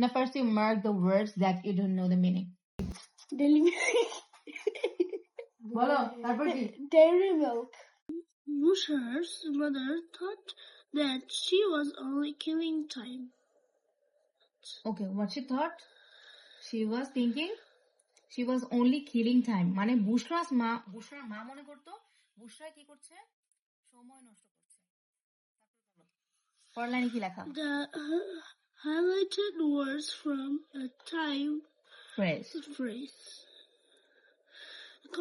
Now first you mark the words that you don't know the meaning. বলো তারপর কি? Dairy milk. Busher's mother thought that she was only killing time. Okay, what she thought? She was thinking she was only killing time. মানে বুশরার মা মনে করতো বুশরা কি করছে? সময় নষ্ট করছে। পরের লাইনে কি লেখা? The highlighted words from a time phrase.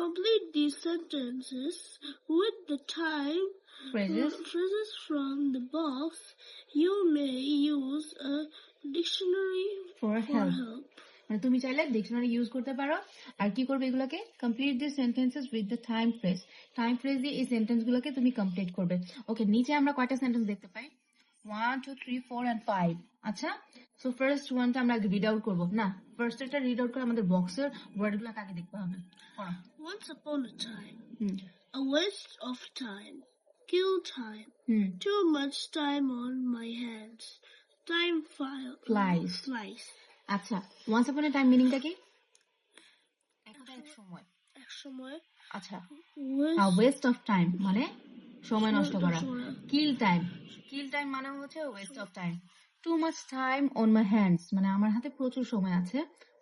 Complete these sentences with the time phrases from the box. You may use a dictionary for help. মানে তুমি চাইলে ডিকশনারি ইউজ করতে পারো। আর কি করবে এগুলোকে? Complete this sentences with the time phrase. Time phrase দিয়ে এই সেন্টেন্স গুলোকে তুমি কমপ্লিট করবে। ওকে, নিচে আমরা কয়টা সেন্টেন্স দেখতে পাই? 1, 2, 3, 4 and 5. আচ্ছা, সো ফার্স্ট ওয়ানটা আমরা রিড আউট করবো না, ফার্স্ট এটা রিড আউট করে আমাদের বক্সের ওয়ার্ড গুলো আগে দেখতে হবে। Once upon a time, a waste of time, kill time, too much time on my hands, time flies. আচ্ছা, once upon a time মিনিংটা কি? এক সময়। আচ্ছা, ওয়েস্ট অফ টাইম মানে সময় নষ্ট করা। কিল টাইম মানে হচ্ছে West of time. Too much time on my hands মানে আমার হাতে প্রচুর সময় আছে।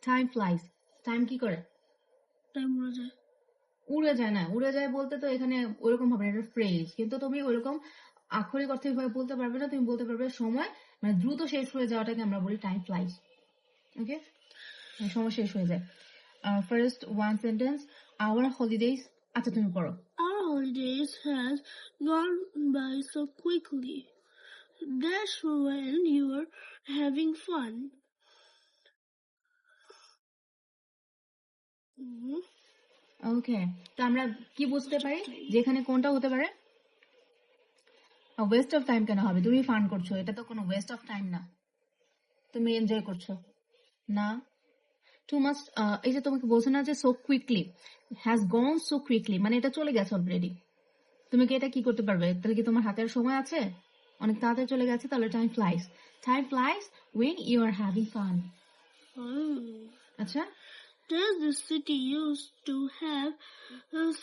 টাইম ফ্লাইস, টাইম কি করে? টাইম উড়ে যায় না, উড়ে যায় বলতে তো এখানে ওইরকম হবে না, এটা ফ্রেজ, কিন্তু তুমি ওইরকম আক্ষরিক অর্থে বলতে পারবে না। তুমি বলতে পারবে সময় মানে দ্রুত শেষ হয়ে যাওয়াটাকে আমরা বলি টাইম ফ্লাইস। ওকে, সময় শেষ হয়ে যায়। First one sentence, our holidays. আচ্ছা তুমি পড়ো। Our holidays has gone by so quickly. That's when you were having fun. ওকে, তো আমরা কি বুঝতে পারি যেখানে কোনটা হতে পারে? ওয়েস্ট অফ টাইম কেন হবে? তুমি ফান করছো, এটা তো কোনো ওয়েস্ট অফ টাইম না, তুমি এনজয় করছো না। টু মাচ, এই যে তোমাকে বলছো না যে so quickly, has gone so quickly মানে এটা চলে গেছে অলরেডি। তুমি কি এটা কি করতে পারবে? তাহলে কি তোমার হাতের সময় আছে? অনেক তাড়াতাড়ি চলে গেছে, তাহলে time flies when you are having fun. আচ্ছা, The city used to have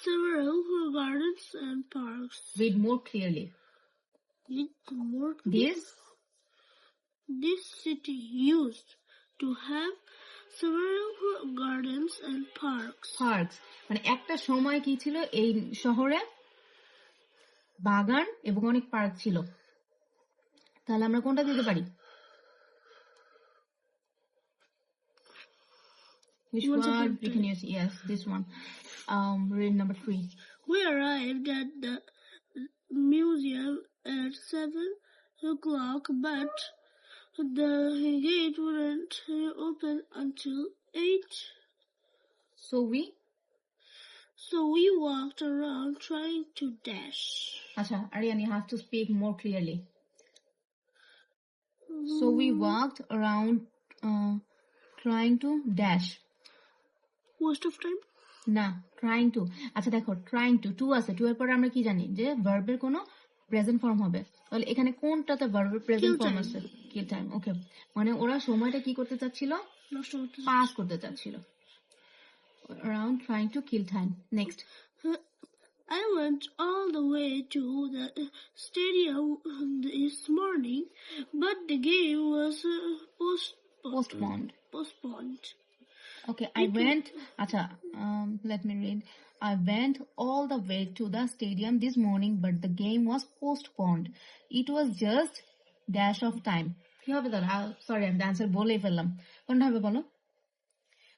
several gardens and parks. Read more clearly. This city used to have several gardens and parks. মানে একটা সময় কি ছিল এই শহরে? বাগান এবং অনেক পার্ক ছিল। তাহলে আমরা কোনটা দিতে পারি? Which one we can use? Yes, this one. Read number 3. We arrived at the museum at 7 o'clock, but the gate wouldn't open until 8. So we walked around trying to dash. Acha, Aryan, you have to speak more clearly. So we walked around trying to dash. Waste of time? না, trying to. আচ্ছা দেখো, trying to আছে, to এর পরে আমরা কি জানি যে ভার্বের কোনো প্রেজেন্ট ফর্ম হবে। তাহলে এখানে কোনটাতে ভার্বের প্রেজেন্ট ফর্ম আছে? কিল টাইম। ওকে, মানে ওরা সময়টা কি করতে চাচ্ছিল? পাস করতে চাচ্ছিল। Around trying to kill time. Next. I went all the way to the stadium this morning, but the game was postponed. Okay, let me read. I went all the way to the stadium this morning, but the game was postponed. It was just dash of time. কি হবে তাহলে? Sorry, আমি answer বলেই ফেললাম। কোনটা হবে বলো?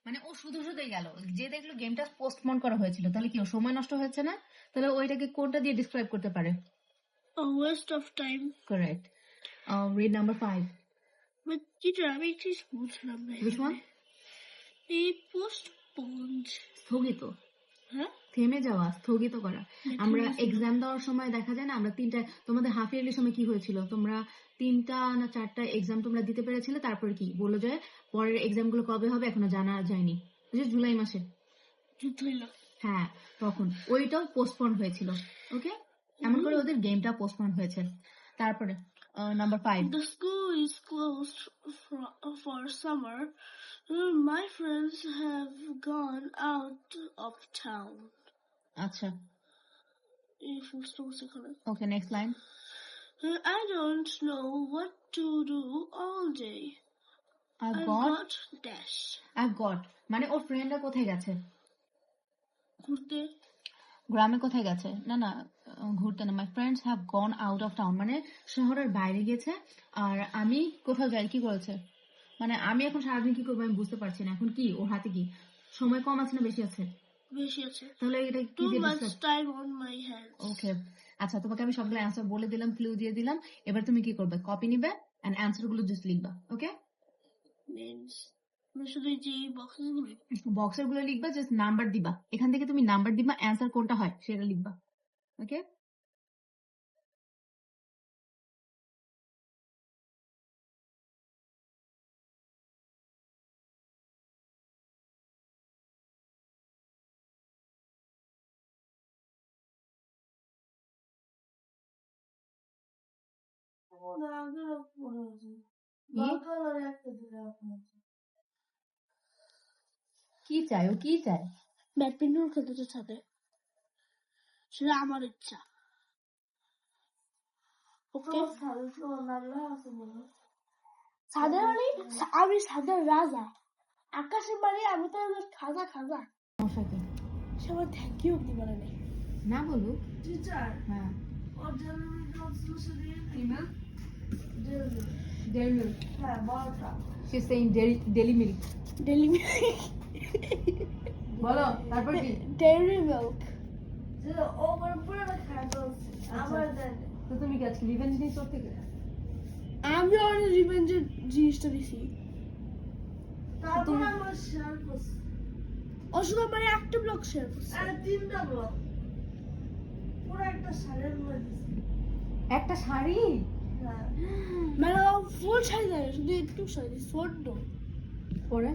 মানে ও শুধু গেল, যে দেখলো গেমটা পোস্টপোন করা হয়েছিল, তাহলে কি ও সময় নষ্ট হয়েছে না? তাহলে ওইটাকে কোনটা দিয়ে ডিসক্রাইব করতে পারে? A waste of time. Correct. Read number 5. But teacher, আমি ঠিক বুঝলাম না। Which one? Postponed. স্থগিত। হ্যাঁ, থেমে যাওয়া, স্থগিত করা। আমরা এক্সাম দেওয়ার সময় দেখা যায় না, আমরা তিনটা, তোমাদের হাফ ইয়ারলি সময় কি হয়েছিল? তোমরা 3টা না 4টা এক্সাম তোমরা দিতে পেরেছিলে, তারপরে কি বললো যে পরের এক্সাম গুলো কবে হবে এখনো জানা যায়নি, জুলাই মাসে যুদ্ধ হইলো। হ্যাঁ, তখন ওইটাও পোস্টপোন হয়েছিল। ওকে, এমন করে ওদের গেমটা পোস্টপোন হয়েছে। তারপরে number 5 The school is closed for summer. My friends have gone out of town. আচ্ছা, okay, next line. I don't know what to do all day. I've I've got got dash. I've got মানে ওর ফ্রেন্ডরা কোথায় গেছে? ঘুরতে। গ্রামে কোথায় গেছে? না না, ঘুরতে না। My friends have gone out of town মানে শহরের বাইরে গেছে। আর আমি কোথাও যাই, কি করেছে? মানে আমি এখন সারাদিন কি করবো আমি বুঝতে পারছি না। এখন কি ওর হাতে কি সময় কম আছে না বেশি আছে? বেশি আছে। তাহলে এটা কি Too দিয়ে much describe? time on my hands. ওকে, আচ্ছা, তোমাকে আমি সবগুলো অ্যান্সার বলে দিলাম, ক্লু দিয়ে দিলাম। এবার তুমি কি করবে? কপি নিবে এন্ড অ্যান্সার গুলো জাস্ট লিখবা। ওকে, Means শুধু যে বক্সেস গুলো বক্সের গুলো লিখবা, জাস্ট নাম্বার দিবা। এখান থেকে তুমি নাম্বার দিবা, অ্যান্সার কোনটা হয় সেটা লিখবা। ওকে, কি চাই ও, কি চাই? ব্যাডমিন্টন খেলতে ছাদে, সেটা আমার ইচ্ছা। ওকে, ছাদে মানে আমি ছাদের রাজা, আকাশে মানে আমি তো খাজা খাজা। সমস্যা কি? সে আমার থ্যাংক ইউ অব্দি বলে নাই। না বলু। টিচার, হ্যাঁ, ডেইরি মিল্ক। হ্যাঁ বড়টা she is saying dairy milk. Daily বলো তারপর কি? ডেইরি মিল্ক ওভার পুরো খায় তো আমার দেন। তো তুমি কি আজকে রিভেঞ্জ নিয়ে তোর থেকে? আমি অনেক রিভেঞ্জের জিনিসটা দিছি। তারপর আমার শেয়ার করছি, অশুধ মানে একটা ব্লক শেয়ার করছি, আর 3টা ব্লক পুরো একটা শাড়ির মধ্যে দিছি। একটা শাড়ি? হ্যাঁ, মানে ফুল শাড়ি দেয়, শুধু একটু শাড়ি ছোট পরে